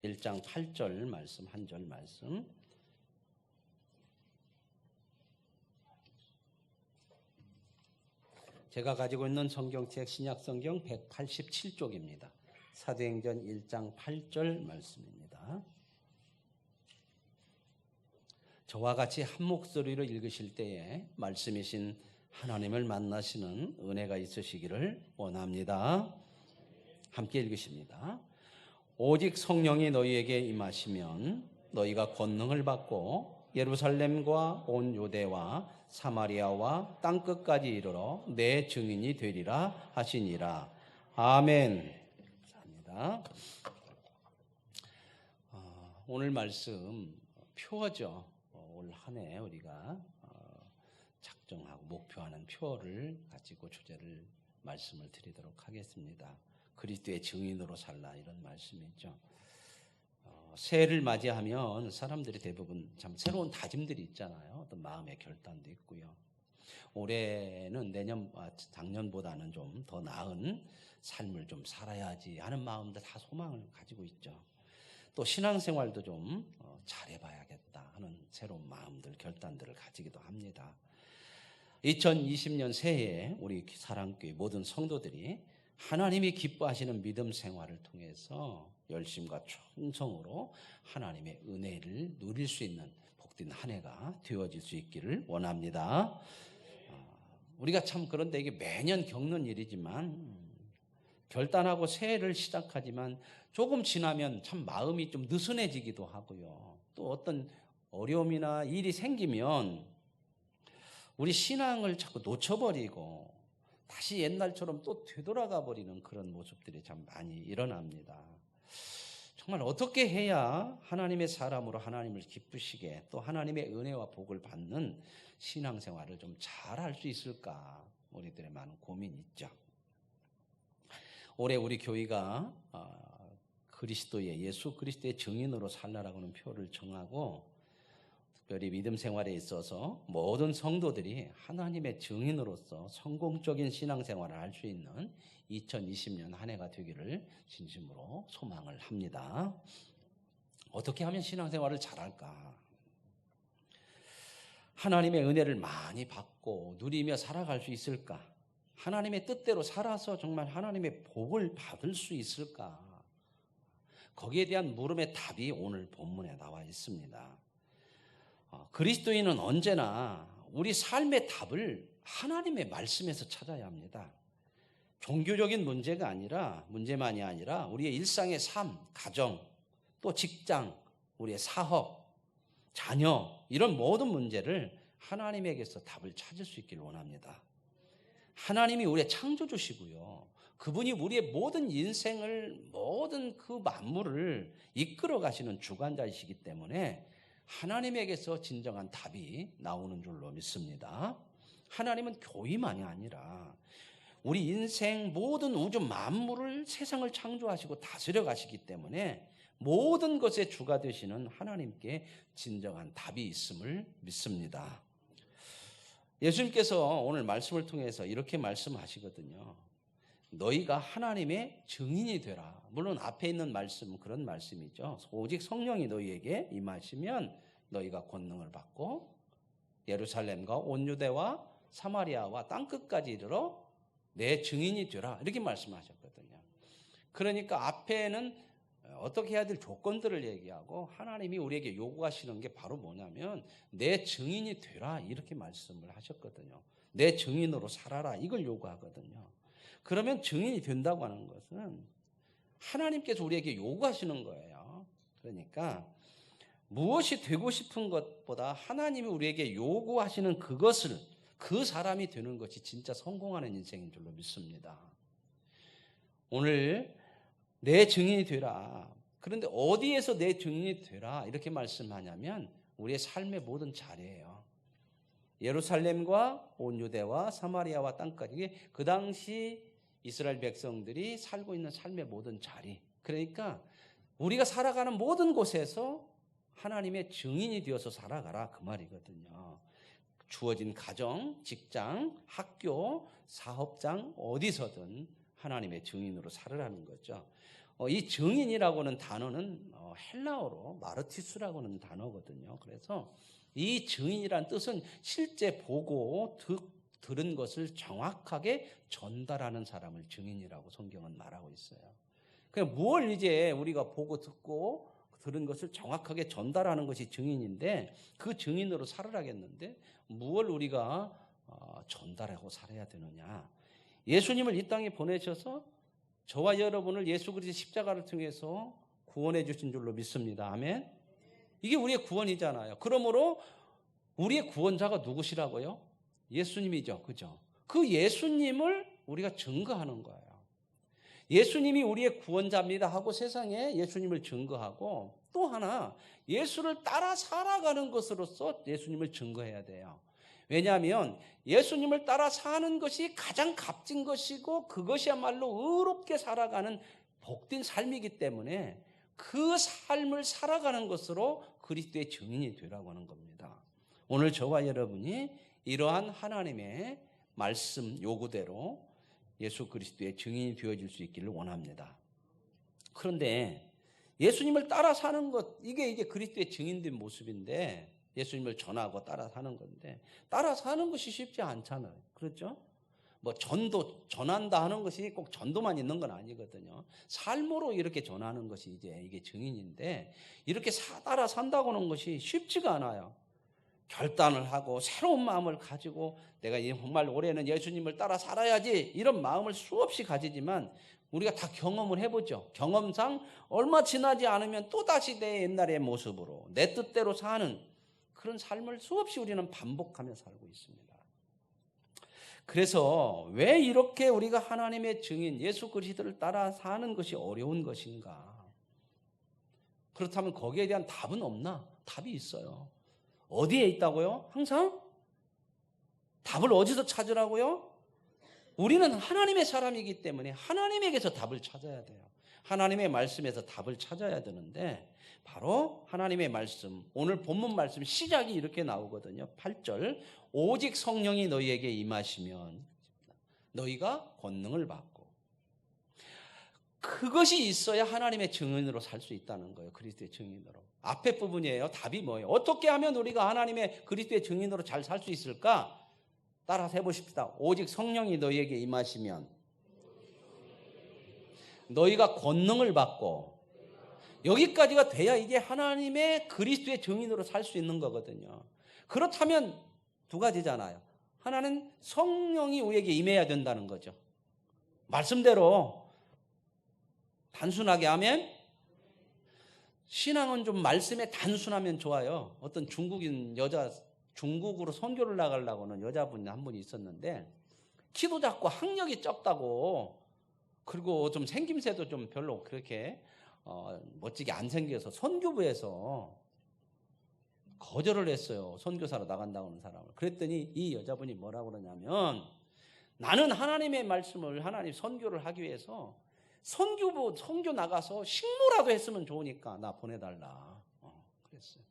1장 8절 말씀, 한 절 말씀. 제가 가지고 있는 성경책 신약성경 187쪽입니다. 사도행전 1장 8절 말씀입니다. 저와 같이 한 목소리로 읽으실 때에 말씀이신 하나님을 만나시는 은혜가 있으시기를 원합니다. 함께 읽으십니다. 오직 성령이 너희에게 임하시면 너희가 권능을 받고 예루살렘과 온 유대와 사마리아와 땅끝까지 이르러 내 증인이 되리라 하시니라. 아멘. 감사합니다. 오늘 말씀 표어죠. 올 한 해 우리가 작정하고 목표하는 표어를 가지고 주제를 말씀을 드리도록 하겠습니다. 그리스도의 증인으로 살라, 이런 말씀이죠. 새해를 맞이하면 사람들이 대부분 참 새로운 다짐들이 있잖아요. 어떤 마음의 결단도 있고요. 올해는 작년보다는 좀 더 나은 삶을 좀 살아야지 하는 마음들, 다 소망을 가지고 있죠. 또 신앙생활도 좀 잘해봐야겠다 하는 새로운 마음들, 결단들을 가지기도 합니다. 2020년 새해에 우리 사랑교회 모든 성도들이 하나님이 기뻐하시는 믿음 생활을 통해서 열심과 충성으로 하나님의 은혜를 누릴 수 있는 복된 한 해가 되어질 수 있기를 원합니다. 우리가 참 그런데 이게 매년 겪는 일이지만, 결단하고 새해를 시작하지만 조금 지나면 참 마음이 좀 느슨해지기도 하고요. 또 어떤 어려움이나 일이 생기면 우리 신앙을 자꾸 놓쳐버리고 다시 옛날처럼 또 되돌아가 버리는 그런 모습들이 참 많이 일어납니다. 정말 어떻게 해야 하나님의 사람으로 하나님을 기쁘시게, 또 하나님의 은혜와 복을 받는 신앙생활을 좀 잘할 수 있을까, 우리들의 많은 고민이 있죠. 올해 우리 교회가 예수 그리스도의 증인으로 살라라고 하는 표를 정하고, 특별히 믿음 생활에 있어서 모든 성도들이 하나님의 증인으로서 성공적인 신앙생활을 할 수 있는 2020년 한 해가 되기를 진심으로 소망을 합니다. 어떻게 하면 신앙생활을 잘할까? 하나님의 은혜를 많이 받고 누리며 살아갈 수 있을까? 하나님의 뜻대로 살아서 정말 하나님의 복을 받을 수 있을까? 거기에 대한 물음의 답이 오늘 본문에 나와 있습니다. 그리스도인은 언제나 우리 삶의 답을 하나님의 말씀에서 찾아야 합니다. 종교적인 문제만이 아니라 우리의 일상의 삶, 가정, 또 직장, 우리의 사업, 자녀, 이런 모든 문제를 하나님에게서 답을 찾을 수 있기를 원합니다. 하나님이 우리의 창조주시고요. 그분이 우리의 모든 인생을, 모든 그 만물을 이끌어 가시는 주관자이시기 때문에 하나님에게서 진정한 답이 나오는 줄로 믿습니다. 하나님은 교회만이 아니라 우리 인생 모든 우주 만물을, 세상을 창조하시고 다스려 가시기 때문에 모든 것의 주가 되시는 하나님께 진정한 답이 있음을 믿습니다. 예수님께서 오늘 말씀을 통해서 이렇게 말씀하시거든요. 너희가 하나님의 증인이 되라. 물론 앞에 있는 말씀은 그런 말씀이죠. 오직 성령이 너희에게 임하시면 너희가 권능을 받고 예루살렘과 온 유대와 사마리아와 땅끝까지 이르러 내 증인이 되라, 이렇게 말씀하셨거든요. 그러니까 앞에는 어떻게 해야 될 조건들을 얘기하고, 하나님이 우리에게 요구하시는 게 바로 뭐냐면 내 증인이 되라, 이렇게 말씀을 하셨거든요. 내 증인으로 살아라, 이걸 요구하거든요. 그러면 증인이 된다고 하는 것은 하나님께서 우리에게 요구하시는 거예요. 그러니까 무엇이 되고 싶은 것보다 하나님이 우리에게 요구하시는 그것을, 그 사람이 되는 것이 진짜 성공하는 인생인 줄로 믿습니다. 오늘 내 증인이 되라. 그런데 어디에서 내 증인이 되라 이렇게 말씀하냐면 우리의 삶의 모든 자리예요. 예루살렘과 온 유대와 사마리아와 땅까지, 그 당시 이스라엘 백성들이 살고 있는 삶의 모든 자리, 그러니까 우리가 살아가는 모든 곳에서 하나님의 증인이 되어서 살아가라, 그 말이거든요. 주어진 가정, 직장, 학교, 사업장, 어디서든 하나님의 증인으로 살으라는 거죠. 이 증인이라고는 단어는 헬라어로 마르티스라고는 단어거든요. 그래서 이 증인이란 뜻은 실제 보고 들은 것을 정확하게 전달하는 사람을 증인이라고 성경은 말하고 있어요. 그냥 뭘 이제 우리가 보고 듣고 들은 것을 정확하게 전달하는 것이 증인인데, 그 증인으로 살아야겠는데 무엇을 우리가 전달하고 살아야 되느냐? 예수님을 이 땅에 보내셔서 저와 여러분을 예수 그리스도의 십자가를 통해서 구원해 주신 줄로 믿습니다. 아멘. 이게 우리의 구원이잖아요. 그러므로 우리의 구원자가 누구시라고요? 예수님이죠. 그죠? 그 예수님을 우리가 증거하는 거예요. 예수님이 우리의 구원자입니다 하고 세상에 예수님을 증거하고, 또 하나 예수를 따라 살아가는 것으로서 예수님을 증거해야 돼요. 왜냐하면 예수님을 따라 사는 것이 가장 값진 것이고 그것이야말로 의롭게 살아가는 복된 삶이기 때문에 그 삶을 살아가는 것으로 그리스도의 증인이 되라고 하는 겁니다. 오늘 저와 여러분이 이러한 하나님의 말씀 요구대로 예수 그리스도의 증인이 되어질 수 있기를 원합니다. 그런데 예수님을 따라 사는 것, 이게 그리스도의 증인된 모습인데, 예수님을 전하고 따라 사는 건데, 따라 사는 것이 쉽지 않잖아요. 그렇죠? 뭐 전한다 하는 것이 꼭 전도만 있는 건 아니거든요. 삶으로 이렇게 전하는 것이 이게 증인인데, 이렇게 따라 산다고 하는 것이 쉽지가 않아요. 결단을 하고 새로운 마음을 가지고 내가 정말 올해는 예수님을 따라 살아야지, 이런 마음을 수없이 가지지만 우리가 다 경험을 해보죠. 경험상 얼마 지나지 않으면 또다시 내 옛날의 모습으로 내 뜻대로 사는 그런 삶을 수없이 우리는 반복하며 살고 있습니다. 그래서 왜 이렇게 우리가 하나님의 증인 예수 그리스도를 따라 사는 것이 어려운 것인가? 그렇다면 거기에 대한 답은 없나? 답이 있어요. 어디에 있다고요? 항상? 답을 어디서 찾으라고요? 우리는 하나님의 사람이기 때문에 하나님에게서 답을 찾아야 돼요. 하나님의 말씀에서 답을 찾아야 되는데, 바로 하나님의 말씀, 오늘 본문 말씀 시작이 이렇게 나오거든요. 8절, 오직 성령이 너희에게 임하시면 너희가 권능을 받고. 그것이 있어야 하나님의 증인으로 살 수 있다는 거예요. 그리스도의 증인으로. 앞에 부분이에요. 답이 뭐예요? 어떻게 하면 우리가 하나님의 그리스도의 증인으로 잘 살 수 있을까? 따라서 해보십시다. 오직 성령이 너희에게 임하시면 너희가 권능을 받고. 여기까지가 돼야 이게 하나님의 그리스도의 증인으로 살 수 있는 거거든요. 그렇다면 두 가지잖아요. 하나는 성령이 우리에게 임해야 된다는 거죠. 말씀대로 단순하게 하면, 신앙은 좀 말씀에 단순하면 좋아요. 어떤 중국인 여자, 중국으로 선교를 나가려고는 여자분 한 분이 있었는데, 키도 작고 학력이 적다고, 그리고 좀 생김새도 좀 별로 그렇게 멋지게 안 생겨서 선교부에서 거절을 했어요. 선교사로 나간다고 하는 사람을. 그랬더니 이 여자분이 뭐라고 그러냐면, 나는 하나님의 말씀을, 하나님 선교를 하기 위해서 선교 나가서 식모라도 했으면 좋으니까 나 보내달라. 그랬어요.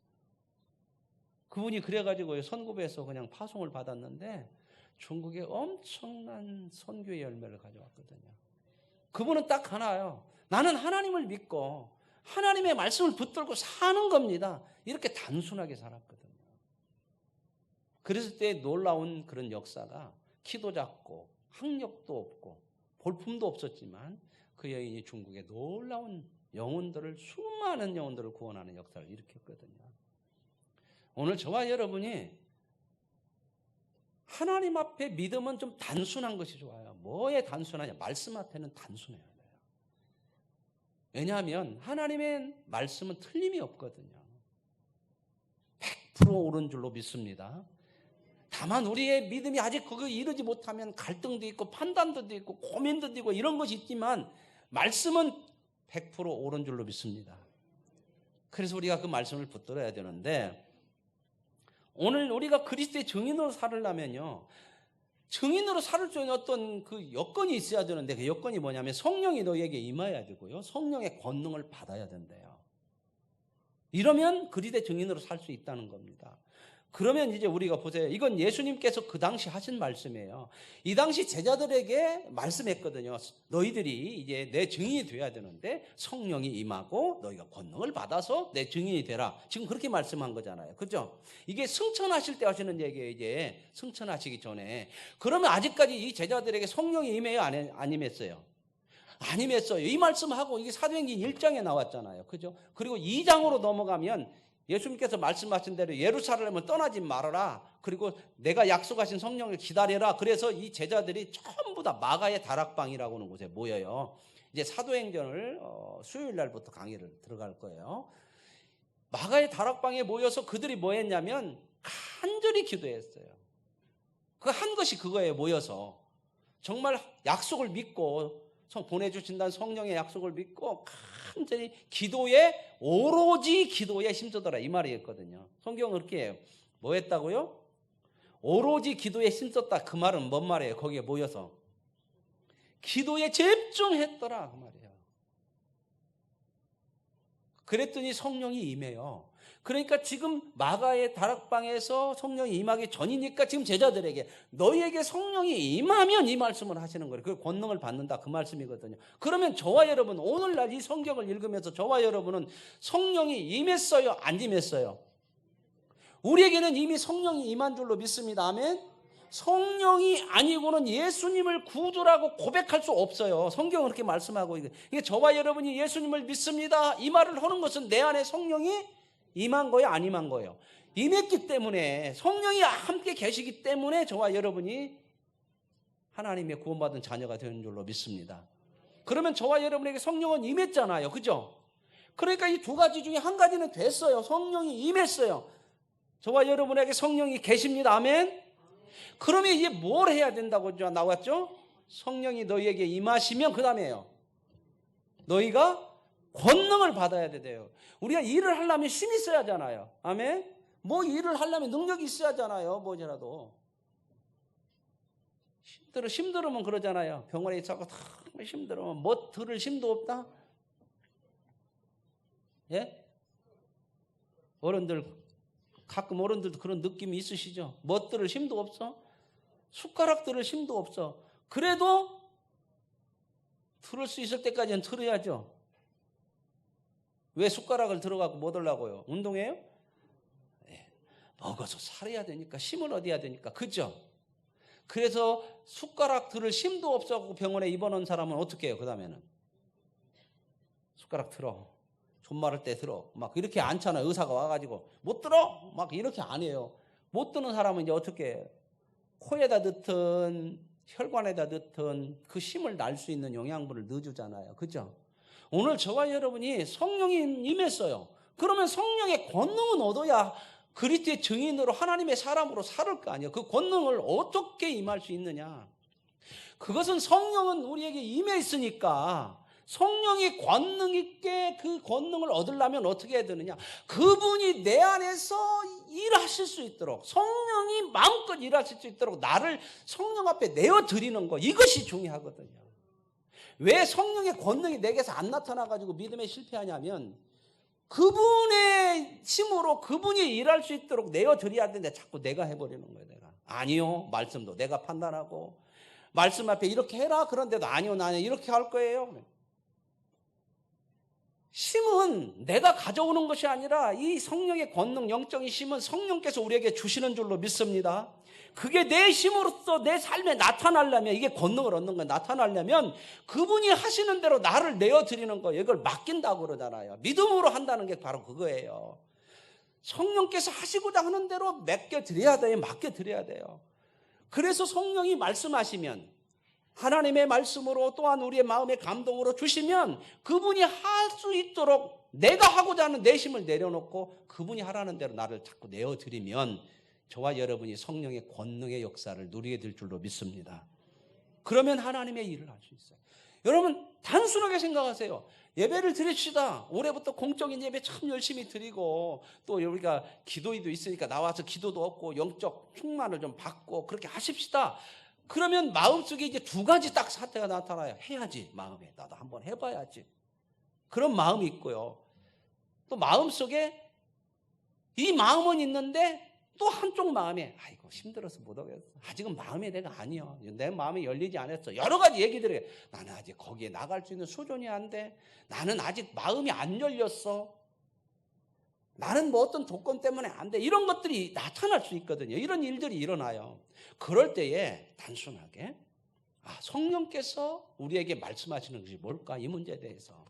그분이 그래가지고 선교부에서 그냥 파송을 받았는데 중국에 엄청난 선교의 열매를 가져왔거든요. 그분은 딱 하나예요. 나는 하나님을 믿고 하나님의 말씀을 붙들고 사는 겁니다. 이렇게 단순하게 살았거든요. 그랬을 때 놀라운 그런 역사가, 키도 작고 학력도 없고 볼품도 없었지만 그 여인이 중국의 놀라운 영혼들을, 수많은 영혼들을 구원하는 역사를 일으켰거든요. 오늘 저와 여러분이 하나님 앞에 믿음은 좀 단순한 것이 좋아요. 뭐에 단순하냐? 말씀 앞에는 단순해야 돼요. 왜냐하면 하나님의 말씀은 틀림이 없거든요. 100% 옳은 줄로 믿습니다. 다만 우리의 믿음이 아직 거기에 이르지 못하면 갈등도 있고 판단도 있고 고민도 있고 이런 것이 있지만, 말씀은 100% 옳은 줄로 믿습니다. 그래서 우리가 그 말씀을 붙들어야 되는데, 오늘 우리가 그리스도의 증인으로 살으려면요, 증인으로 살을 수 있는 어떤 그 여건이 있어야 되는데, 그 여건이 뭐냐면 성령이 너희에게 임해야 되고요, 성령의 권능을 받아야 된대요. 이러면 그리스도의 증인으로 살 수 있다는 겁니다. 그러면 이제 우리가 보세요. 이건 예수님께서 그 당시 하신 말씀이에요. 이 당시 제자들에게 말씀했거든요. 너희들이 이제 내 증인이 돼야 되는데 성령이 임하고 너희가 권능을 받아서 내 증인이 되라. 지금 그렇게 말씀한 거잖아요. 그죠? 이게 승천하실 때 하시는 얘기예요. 이제 승천하시기 전에. 그러면 아직까지 이 제자들에게 성령이 임해요? 안 임했어요? 안 임했어요. 이 말씀하고 이게 사도행전 1장에 나왔잖아요. 그죠? 그리고 2장으로 넘어가면 예수님께서 말씀하신 대로 예루살렘을 떠나지 말아라. 그리고 내가 약속하신 성령을 기다려라. 그래서 이 제자들이 전부 다 마가의 다락방이라고 하는 곳에 모여요. 이제 사도행전을 수요일 날부터 강의를 들어갈 거예요. 마가의 다락방에 모여서 그들이 뭐 했냐면 간절히 기도했어요. 그 한 것이 그거예요. 모여서 정말 약속을 믿고 보내주신다는 성령의 약속을 믿고 간절히 기도에, 오로지 기도에 힘쓰더라 이 말이었거든요. 성경은 그렇게 해요. 뭐 했다고요? 오로지 기도에 힘썼다. 그 말은 뭔 말이에요? 거기에 모여서 기도에 집중했더라 그 말이에요. 그랬더니 성령이 임해요. 그러니까 지금 마가의 다락방에서 성령이 임하기 전이니까 지금 제자들에게 너희에게 성령이 임하면 이 말씀을 하시는 거예요. 그 권능을 받는다 그 말씀이거든요. 그러면 저와 여러분 오늘날 이 성경을 읽으면서 저와 여러분은 성령이 임했어요? 안 임했어요? 우리에게는 이미 성령이 임한 줄로 믿습니다. 아멘. 성령이 아니고는 예수님을 구주라고 고백할 수 없어요. 성경은 그렇게 말씀하고 이게 저와 여러분이 예수님을 믿습니다 이 말을 하는 것은 내 안에 성령이 임한 거예요? 안 임한 거예요? 임했기 때문에 성령이 함께 계시기 때문에 저와 여러분이 하나님의 구원받은 자녀가 되는 줄로 믿습니다. 그러면 저와 여러분에게 성령은 임했잖아요. 그죠? 그러니까 이 두 가지 중에 한 가지는 됐어요. 성령이 임했어요. 저와 여러분에게 성령이 계십니다. 아멘. 그러면 이제 뭘 해야 된다고 나왔죠? 성령이 너희에게 임하시면 그 다음에요. 너희가 권능을 받아야 돼요. 우리가 일을 하려면 힘이 있어야 하잖아요. 아멘. 뭐 일을 하려면 능력이 있어야 하잖아요. 뭐라도. 힘들으면 그러잖아요. 병원에 있어서 힘들으면 뭐 들을 힘도 없다. 예? 가끔 어른들도 그런 느낌이 있으시죠? 뭐 들을 힘도 없어? 숟가락 들을 힘도 없어. 그래도 들을 수 있을 때까지는 들어야죠. 왜 숟가락을 들어가고 못 하려고요? 운동해요? 네. 먹어서 살아야 되니까 힘을 얻어야 되니까. 그죠? 그래서 숟가락 들을 힘도 없어서 병원에 입원한 사람은 어떻게 해요? 그 다음에는 숟가락 들어. 존말할 때 들어. 막 이렇게 않잖아요. 의사가 와가지고 못 들어. 막 이렇게 안 해요. 못 드는 사람은 이제 어떻게 해요? 코에다 넣든 혈관에다 넣든 그 힘을 날 수 있는 영양분을 넣어주잖아요. 그죠? 오늘 저와 여러분이 성령이 임했어요. 그러면 성령의 권능은 얻어야 그리스도의 증인으로 하나님의 사람으로 살을 거 아니에요. 그 권능을 어떻게 임할 수 있느냐? 그것은 성령은 우리에게 임해 있으니까 성령이 권능 있게 그 권능을 얻으려면 어떻게 해야 되느냐? 그분이 내 안에서 일하실 수 있도록, 성령이 마음껏 일하실 수 있도록 나를 성령 앞에 내어드리는 거, 이것이 중요하거든요. 왜 성령의 권능이 내게서 안 나타나가지고 믿음에 실패하냐면 그분의 힘으로 그분이 일할 수 있도록 내어드려야 되는데 자꾸 내가 해버리는 거예요. 내가 아니요, 말씀도 내가 판단하고 말씀 앞에 이렇게 해라 그런데도 아니요, 나는 이렇게 할 거예요. 힘은 내가 가져오는 것이 아니라 이 성령의 권능, 영적인 힘은 성령께서 우리에게 주시는 줄로 믿습니다. 그게 내 힘으로서 내 삶에 나타나려면, 이게 권능을 얻는 거예요. 나타나려면 그분이 하시는 대로 나를 내어드리는 거예요. 이걸 맡긴다고 그러잖아요. 믿음으로 한다는 게 바로 그거예요. 성령께서 하시고자 하는 대로 맡겨드려야 돼요. 맡겨드려야 돼요. 그래서 성령이 말씀하시면, 하나님의 말씀으로 또한 우리의 마음의 감동으로 주시면 그분이 할 수 있도록 내가 하고자 하는 내 힘을 내려놓고 그분이 하라는 대로 나를 자꾸 내어드리면 저와 여러분이 성령의 권능의 역사를 누리게 될 줄로 믿습니다. 그러면 하나님의 일을 할 수 있어요. 여러분 단순하게 생각하세요. 예배를 드립시다. 올해부터 공적인 예배 참 열심히 드리고 또 우리가 기도회도 있으니까 나와서 기도도 얻고 영적 충만을 좀 받고 그렇게 하십시다. 그러면 마음속에 이제 두 가지 딱 사태가 나타나요. 해야지, 마음에. 나도 한번 해봐야지. 그런 마음이 있고요. 또 마음속에 이 마음은 있는데 또 한쪽 마음에 아이고 힘들어서 못하겠어. 아직은 마음의 내가 아니야. 내 마음이 열리지 않았어. 여러 가지 얘기들이 나는 아직 거기에 나갈 수 있는 수준이 안 돼. 나는 아직 마음이 안 열렸어. 나는 뭐 어떤 조건 때문에 안 돼. 이런 것들이 나타날 수 있거든요. 이런 일들이 일어나요. 그럴 때에 단순하게 성령께서 우리에게 말씀하시는 것이 뭘까? 이 문제에 대해서.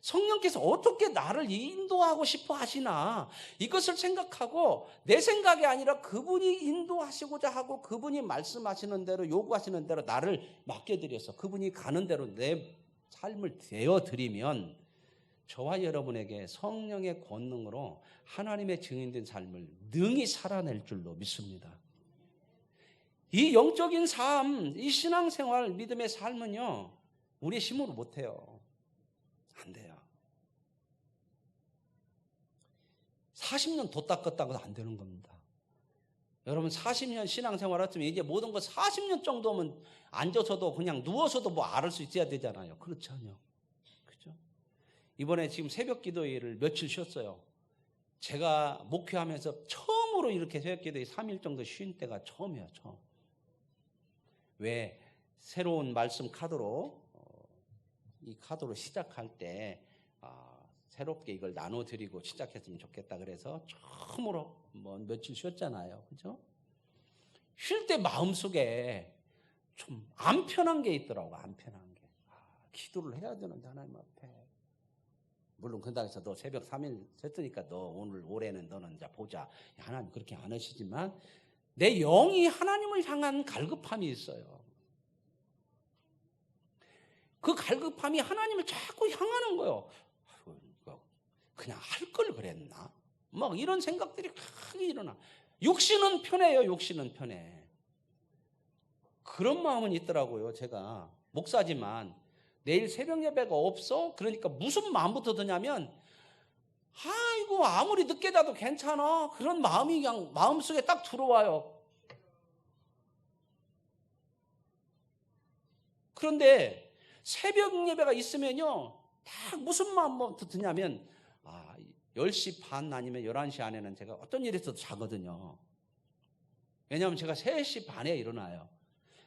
성령께서 어떻게 나를 인도하고 싶어 하시나 이것을 생각하고 내 생각이 아니라 그분이 인도하시고자 하고 그분이 말씀하시는 대로 요구하시는 대로 나를 맡겨드려서 그분이 가는 대로 내 삶을 되어드리면 저와 여러분에게 성령의 권능으로 하나님의 증인된 삶을 능히 살아낼 줄로 믿습니다. 이 영적인 삶, 이 신앙생활, 믿음의 삶은요 우리의 힘으로 못해요. 안 돼요. 40년 도 닦았다고 안 되는 겁니다. 여러분 40년 신앙생활 했으면 이제 모든 거 40년 정도면 앉아서도 그냥 누워서도 뭐 알을 수 있어야 되잖아요. 그렇지 않아요. 그죠? 이번에 지금 새벽 기도회를 며칠 쉬었어요. 제가 목회하면서 처음으로 이렇게 새벽 기도회 3일 정도 쉰 때가 처음이에요. 처음. 왜 새로운 말씀 카드로 이 카드로 시작할 때 새롭게 이걸 나눠드리고 시작했으면 좋겠다 그래서 처음으로 뭐 며칠 쉬었잖아요. 그죠? 쉴 때 마음속에 좀 안 편한 게 있더라고. 안 편한 게. 기도를 해야 되는데 하나님 앞에. 물론 그다음에서 너 새벽 3일 했으니까 너 오늘 올해는 너는 이제 보자. 하나님 그렇게 안 하시지만 내 영이 하나님을 향한 갈급함이 있어요. 그 갈급함이 하나님을 자꾸 향하는 거예요. 그냥 할 걸 그랬나? 막 이런 생각들이 크게 일어나. 육신은 편해요. 육신은 편해. 그런 마음은 있더라고요. 제가 목사지만 내일 새벽 예배가 없어? 그러니까 무슨 마음부터 드냐면 아이고 아무리 늦게 자도 괜찮아. 그런 마음이 그냥 마음속에 딱 들어와요. 그런데 새벽 예배가 있으면요. 딱 무슨 마음부터 드냐면 10시 반 아니면 11시 안에는 제가 어떤 일이 있어도 자거든요. 왜냐하면 제가 3시 반에 일어나요.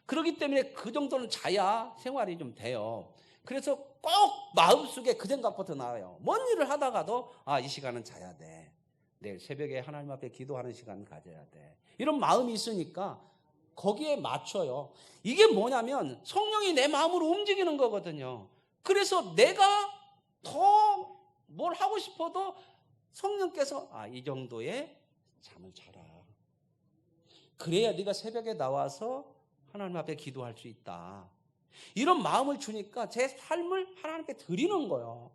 그렇기 때문에 그 정도는 자야 생활이 좀 돼요. 그래서 꼭 마음속에 그 생각부터 나와요. 뭔 일을 하다가도 이 시간은 자야 돼. 내일 새벽에 하나님 앞에 기도하는 시간 가져야 돼. 이런 마음이 있으니까 거기에 맞춰요. 이게 뭐냐면 성령이 내 마음으로 움직이는 거거든요. 그래서 내가 더 뭘 하고 싶어도 성령께서 이 정도의 잠을 자라. 그래야 네가 새벽에 나와서 하나님 앞에 기도할 수 있다. 이런 마음을 주니까 제 삶을 하나님께 드리는 거예요.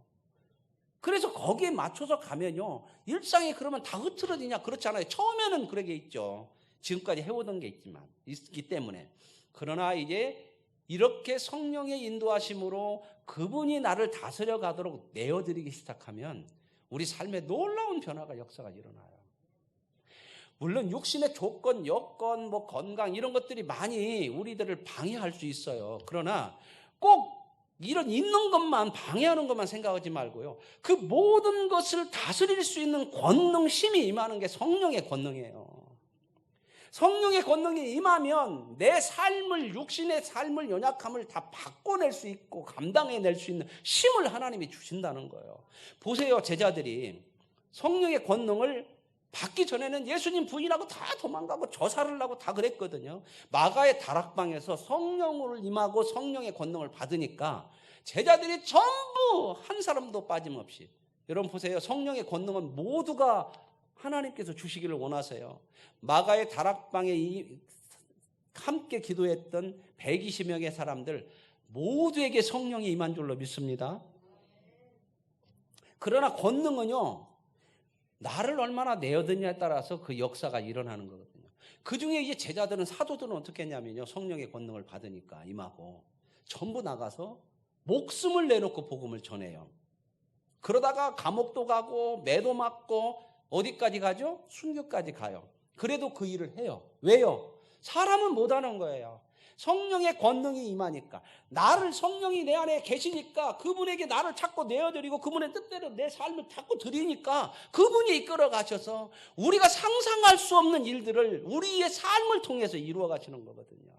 그래서 거기에 맞춰서 가면요. 일상이 그러면 다 흐트러지냐? 그렇지 않아요. 처음에는 그런 게 있죠. 지금까지 해오던 게 있기 때문에. 그러나 이제 이렇게 성령의 인도하심으로 그분이 나를 다스려 가도록 내어드리기 시작하면 우리 삶에 놀라운 변화가 역사가 일어나요. 물론 육신의 조건, 여건, 건강 이런 것들이 많이 우리들을 방해할 수 있어요. 그러나 꼭 이런 있는 것만 방해하는 것만 생각하지 말고요. 그 모든 것을 다스릴 수 있는 권능, 힘이 임하는 게 성령의 권능이에요. 성령의 권능이 임하면 내 삶을, 육신의 삶을, 연약함을 다 바꿔낼 수 있고 감당해낼 수 있는 힘을 하나님이 주신다는 거예요. 보세요, 제자들이 성령의 권능을 받기 전에는 예수님 부인하고 다 도망가고 저살을 하고 다 그랬거든요. 마가의 다락방에서 성령을 임하고 성령의 권능을 받으니까 제자들이 전부 한 사람도 빠짐없이, 여러분 보세요, 성령의 권능은 모두가 하나님께서 주시기를 원하세요. 마가의 다락방에 함께 기도했던 120명의 사람들 모두에게 성령이 임한 줄로 믿습니다. 그러나 권능은요, 나를 얼마나 내어드냐에 따라서 그 역사가 일어나는 거거든요. 그 중에 이제 제자들은, 사도들은 어떻게 했냐면요, 성령의 권능을 받으니까 임하고 전부 나가서 목숨을 내놓고 복음을 전해요. 그러다가 감옥도 가고 매도 맞고 어디까지 가죠? 순교까지 가요. 그래도 그 일을 해요. 왜요? 사람은 못하는 거예요. 성령의 권능이 임하니까, 나를 성령이 내 안에 계시니까 그분에게 나를 자꾸 내어드리고 그분의 뜻대로 내 삶을 자꾸 드리니까 그분이 이끌어 가셔서 우리가 상상할 수 없는 일들을 우리의 삶을 통해서 이루어 가시는 거거든요.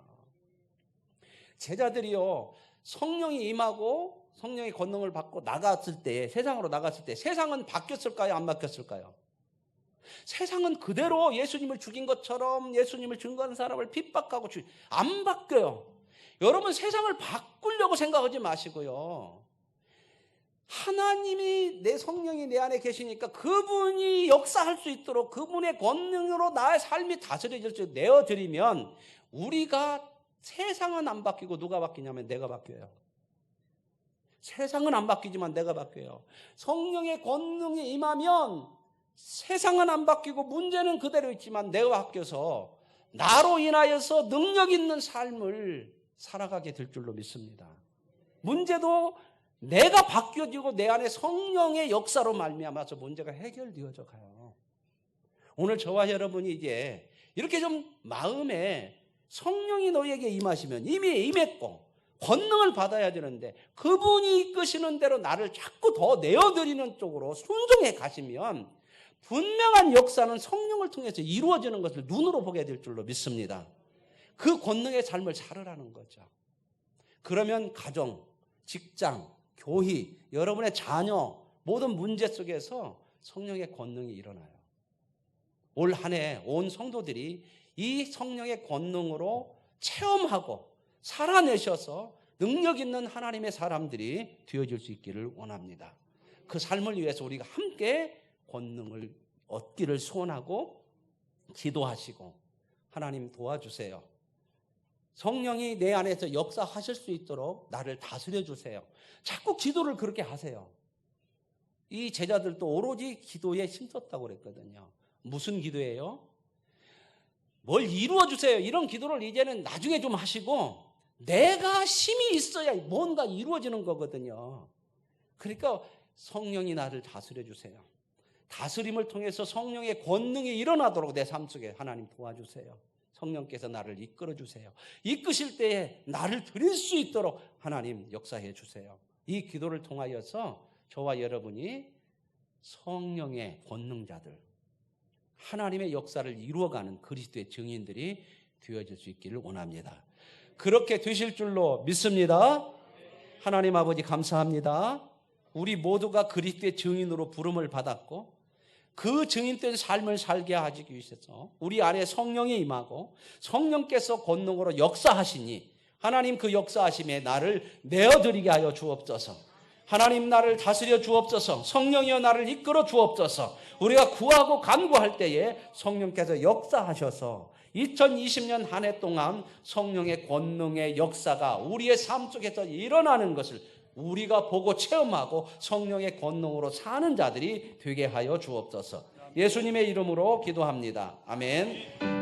제자들이요, 성령이 임하고 성령의 권능을 받고 나갔을 때, 세상으로 나갔을 때 세상은 바뀌었을까요? 안 바뀌었을까요? 세상은 그대로 예수님을 죽인 것처럼 예수님을 증거하는 사람을 핍박하고 안 바뀌어요. 여러분, 세상을 바꾸려고 생각하지 마시고요. 하나님이, 내 성령이 내 안에 계시니까 그분이 역사할 수 있도록 그분의 권능으로 나의 삶이 다스려질 수 있도록 내어드리면, 우리가, 세상은 안 바뀌고 누가 바뀌냐면 내가 바뀌어요. 세상은 안 바뀌지만 내가 바뀌어요. 성령의 권능이 임하면 세상은 안 바뀌고 문제는 그대로 있지만 내가 바뀌어서 나로 인하여서 능력 있는 삶을 살아가게 될 줄로 믿습니다. 문제도 내가 바뀌어지고 내 안에 성령의 역사로 말미암아서 문제가 해결되어져 가요. 오늘 저와 여러분이 이제 이렇게 좀 마음에 성령이 너희에게 임하시면, 이미 임했고 권능을 받아야 되는데 그분이 이끄시는 대로 나를 자꾸 더 내어드리는 쪽으로 순종해 가시면 분명한 역사는 성령을 통해서 이루어지는 것을 눈으로 보게 될 줄로 믿습니다. 그 권능의 삶을 살으라는 거죠. 그러면 가정, 직장, 교회, 여러분의 자녀, 모든 문제 속에서 성령의 권능이 일어나요. 올 한 해 온 성도들이 이 성령의 권능으로 체험하고 살아내셔서 능력 있는 하나님의 사람들이 되어질 수 있기를 원합니다. 그 삶을 위해서 우리가 함께 권능을 얻기를 소원하고 기도하시고, 하나님 도와주세요. 성령이 내 안에서 역사하실 수 있도록 나를 다스려 주세요. 자꾸 기도를 그렇게 하세요. 이 제자들도 오로지 기도에 힘썼다고 그랬거든요. 무슨 기도예요? 뭘 이루어 주세요. 이런 기도를 이제는 나중에 좀 하시고, 내가 힘이 있어야 뭔가 이루어지는 거거든요. 그러니까 성령이 나를 다스려 주세요. 다스림을 통해서 성령의 권능이 일어나도록 내 삶 속에 하나님 도와주세요. 성령께서 나를 이끌어 주세요. 이끄실 때에 나를 드릴 수 있도록 하나님 역사해 주세요. 이 기도를 통하여서 저와 여러분이 성령의 권능자들, 하나님의 역사를 이루어가는 그리스도의 증인들이 되어질 수 있기를 원합니다. 그렇게 되실 줄로 믿습니다. 하나님 아버지 감사합니다. 우리 모두가 그리스도의 증인으로 부름을 받았고, 그 증인된 삶을 살게 하기 위해서 우리 안에 성령이 임하고 성령께서 권능으로 역사하시니, 하나님 그 역사하심에 나를 내어드리게 하여 주옵소서. 하나님 나를 다스려 주옵소서. 성령이여 나를 이끌어 주옵소서. 우리가 구하고 간구할 때에 성령께서 역사하셔서 2020년 한 해 동안 성령의 권능의 역사가 우리의 삶 속에서 일어나는 것을 우리가 보고 체험하고 성령의 권능으로 사는 자들이 되게 하여 주옵소서. 예수님의 이름으로 기도합니다. 아멘.